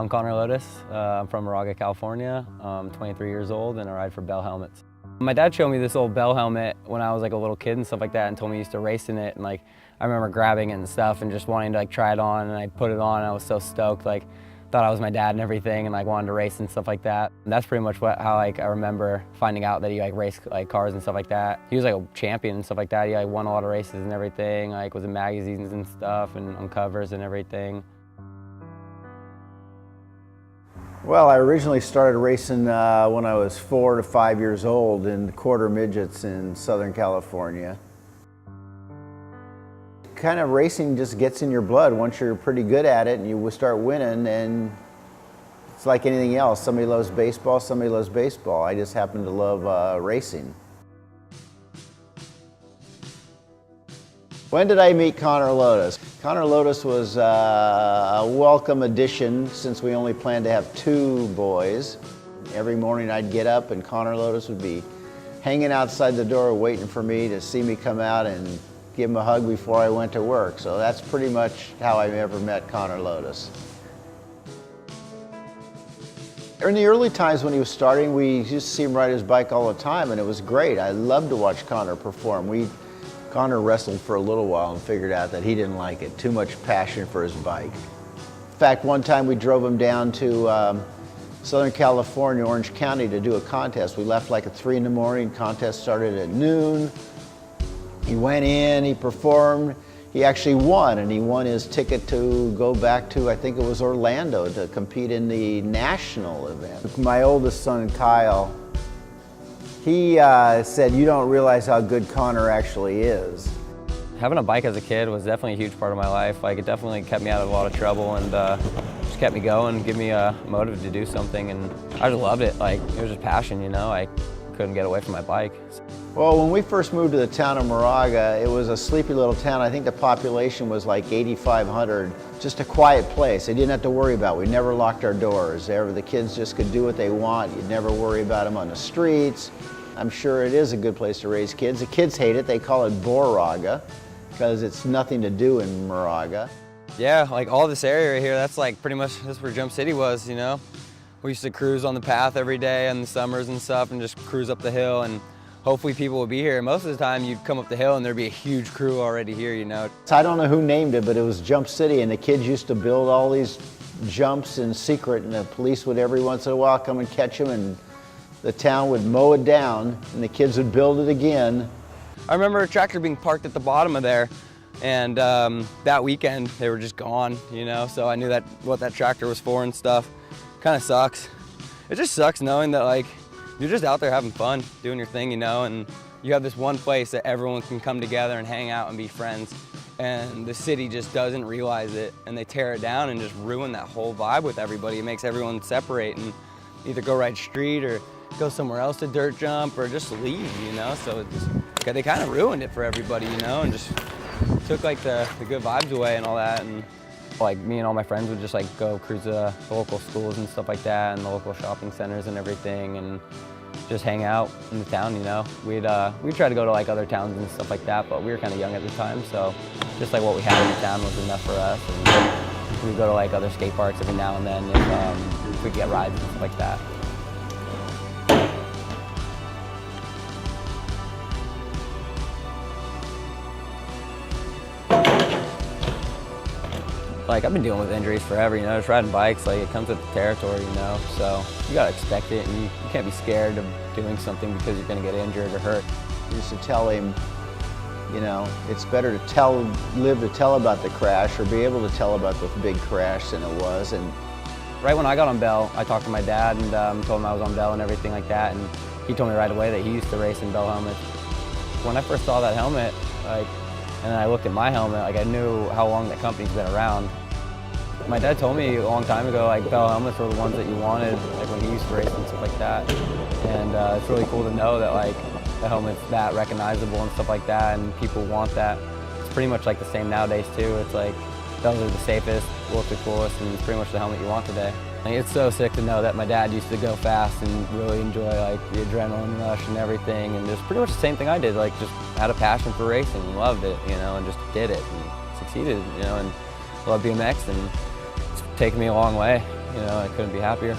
I'm Connor Lodes. I'm from Moraga, California. I'm 23 years old and I ride for Bell helmets. My dad showed me this old Bell helmet when I was like a little kid and stuff like that, and told me he used to race in it, and like I remember grabbing it and stuff and just wanting to like try it on, and I put it on and I was so stoked, like thought I was my dad and everything, and like wanted to race and stuff like that. And that's pretty much how like I remember finding out that he like raced like cars and stuff like that. He was like a champion and stuff like that. He like won a lot of races and everything, like was in magazines and stuff and on covers and everything. Well, I originally started racing when I was 4 to 5 years old in quarter midgets in Southern California. Kind of racing just gets in your blood once you're pretty good at it and you start winning, and it's like anything else. Somebody loves baseball, somebody loves baseball. I just happen to love racing. When did I meet Connor Lodes? Connor Lodes was a welcome addition since we only planned to have 2 boys. Every morning I'd get up and Connor Lodes would be hanging outside the door waiting for me to see me come out and give him a hug before I went to work. So that's pretty much how I ever met Connor Lodes. In the early times when he was starting, we used to see him ride his bike all the time, and it was great. I loved to watch Connor perform. Connor wrestled for a little while and figured out that he didn't like it, too much passion for his bike. In fact, one time we drove him down to Southern California, Orange County, to do a contest. We left like at 3 in the morning, contest started at noon. He went in, he performed, he actually won, and he won his ticket to go back to, I think it was Orlando, to compete in the national event. My oldest son, Kyle, he said, "You don't realize how good Connor actually is." Having a bike as a kid was definitely a huge part of my life. Like, it definitely kept me out of a lot of trouble and just kept me going, give me a motive to do something, and I just loved it. Like, it was just passion, you know? I couldn't get away from my bike. Well, when we first moved to the town of Moraga, it was a sleepy little town. I think the population was like 8,500. Just a quiet place. They didn't have to worry about it. We never locked our doors. The kids just could do what they want. You'd never worry about them on the streets. I'm sure it is a good place to raise kids. The kids hate it. They call it Boraga because it's nothing to do in Moraga. Yeah, like all this area right here, that's like pretty much, that's where Jump City was, you know? We used to cruise on the path every day in the summers and stuff and just cruise up the hill, and hopefully people would be here. Most of the time you'd come up the hill and there'd be a huge crew already here, you know? I don't know who named it, but it was Jump City, and the kids used to build all these jumps in secret, and the police would every once in a while come and catch them, and the town would mow it down and the kids would build it again. I remember a tractor being parked at the bottom of there, and that weekend they were just gone, you know? So I knew that what that tractor was for and stuff. Kind of sucks. It just sucks knowing that like you're just out there having fun, doing your thing, you know, and you have this one place that everyone can come together and hang out and be friends, and the city just doesn't realize it, and they tear it down and just ruin that whole vibe with everybody. It makes everyone separate and either go ride street or go somewhere else to dirt jump or just leave, you know? So they kind of ruined it for everybody, you know, and just took like the good vibes away and all that. And like me and all my friends would just like go cruise the local schools and stuff like that, and the local shopping centers and everything, and just hang out in the town, you know? We'd try to go to like other towns and stuff like that, but we were kind of young at the time, so just like what we had in the town was enough for us. And we'd go to like other skate parks every now and then if we could get rides and stuff like that. Like, I've been dealing with injuries forever, you know, just riding bikes, like, it comes with the territory, you know, so you gotta expect it, and you can't be scared of doing something because you're gonna get injured or hurt. I used to tell him, you know, it's better to live to tell about the crash or be able to tell about the big crash than it was. And right when I got on Bell, I talked to my dad and told him I was on Bell and everything like that, and he told me right away that he used to race in Bell helmets. When I first saw that helmet, like, and then I looked at my helmet, like, I knew how long that company's been around. My dad told me a long time ago, like, Bell helmets were the ones that you wanted, like when he used to race and stuff like that. And it's really cool to know that like the helmet's that recognizable and stuff like that, and people want that. It's pretty much like the same nowadays too. It's like those are the safest, look the coolest, and it's pretty much the helmet you want today. Like, it's so sick to know that my dad used to go fast and really enjoy like the adrenaline rush and everything, and just pretty much the same thing I did. Like, just had a passion for racing and loved it, you know, and just did it and succeeded, you know, and loved BMX, and it's taken me a long way. you know, I couldn't be happier.